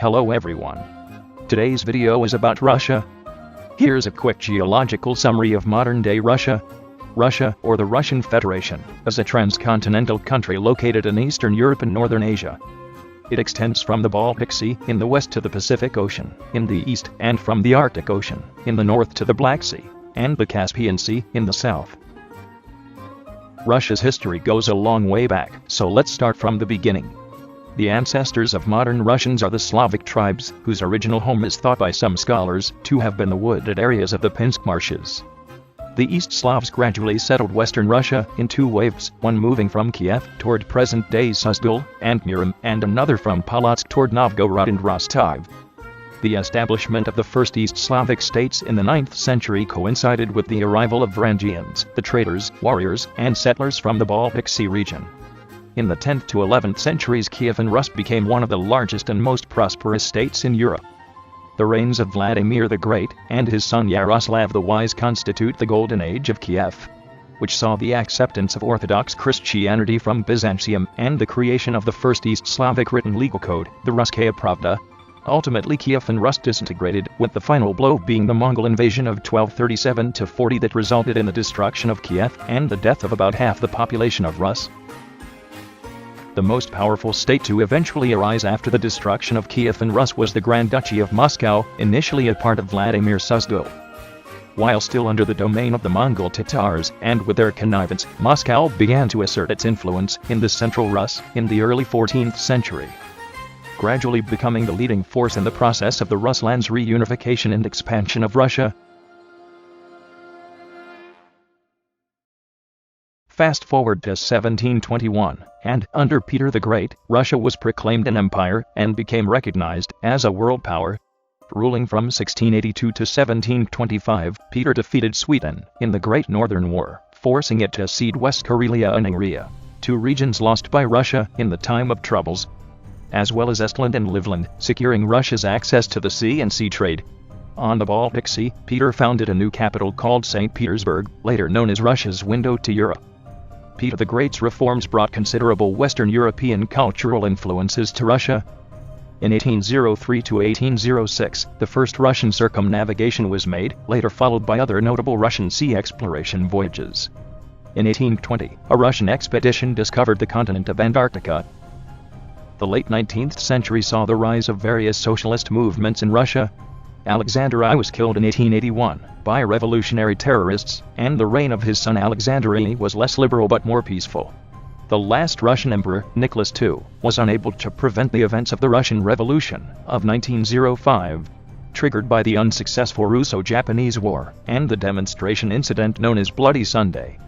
Hello everyone. Today's video is about Russia. Here's a quick geological summary of modern-day Russia. Russia, or the Russian Federation, is a transcontinental country located in Eastern Europe and Northern Asia. It extends from the Baltic Sea in the west to the Pacific Ocean in the east, and from the Arctic Ocean in the north to the Black Sea and the Caspian Sea in the south. Russia's history goes a long way back, so let's start from the beginning. The ancestors of modern Russians are the Slavic tribes, whose original home is thought by some scholars to have been the wooded areas of the Pinsk marshes. The East Slavs gradually settled western Russia in two waves, one moving from Kiev toward present-day Suzdal and Murom, and another from Polotsk toward Novgorod and Rostov. The establishment of the first East Slavic states in the 9th century coincided with the arrival of Varangians, the traders, warriors, and settlers from the Baltic Sea region. In the 10th to 11th centuries, Kiev and Rus became one of the largest and most prosperous states in Europe. The reigns of Vladimir the Great and his son Yaroslav the Wise constitute the Golden Age of Kiev, which saw the acceptance of Orthodox Christianity from Byzantium and the creation of the first East Slavic written legal code, the Russkaya Pravda. Ultimately, Kiev and Rus disintegrated, with the final blow being the Mongol invasion of 1237-40 that resulted in the destruction of Kiev and the death of about half the population of Rus. The most powerful state to eventually arise after the destruction of Kiev and Rus was the Grand Duchy of Moscow, initially a part of Vladimir Suzdal. While still under the domain of the Mongol Tatars, and with their connivance, Moscow began to assert its influence in the central Rus in the early 14th century, gradually becoming the leading force in the process of the Ruslands' reunification and expansion of Russia. Fast forward to 1721, and, under Peter the Great, Russia was proclaimed an empire and became recognized as a world power. Ruling from 1682 to 1725, Peter defeated Sweden in the Great Northern War, forcing it to cede West Karelia and Ingria, two regions lost by Russia in the time of troubles, as well as Estland and Livland, securing Russia's access to the sea and sea trade. On the Baltic Sea, Peter founded a new capital called St. Petersburg, later known as Russia's window to Europe. Peter the Great's reforms brought considerable Western European cultural influences to Russia. In 1803 to 1806, the first Russian circumnavigation was made, later followed by other notable Russian sea exploration voyages. In 1820, a Russian expedition discovered the continent of Antarctica. The late 19th century saw the rise of various socialist movements in Russia. Alexander I was killed in 1881 by revolutionary terrorists, and the reign of his son Alexander I was less liberal but more peaceful. The last Russian emperor, Nicholas II, was unable to prevent the events of the Russian Revolution of 1905, triggered by the unsuccessful Russo-Japanese War and the demonstration incident known as Bloody Sunday.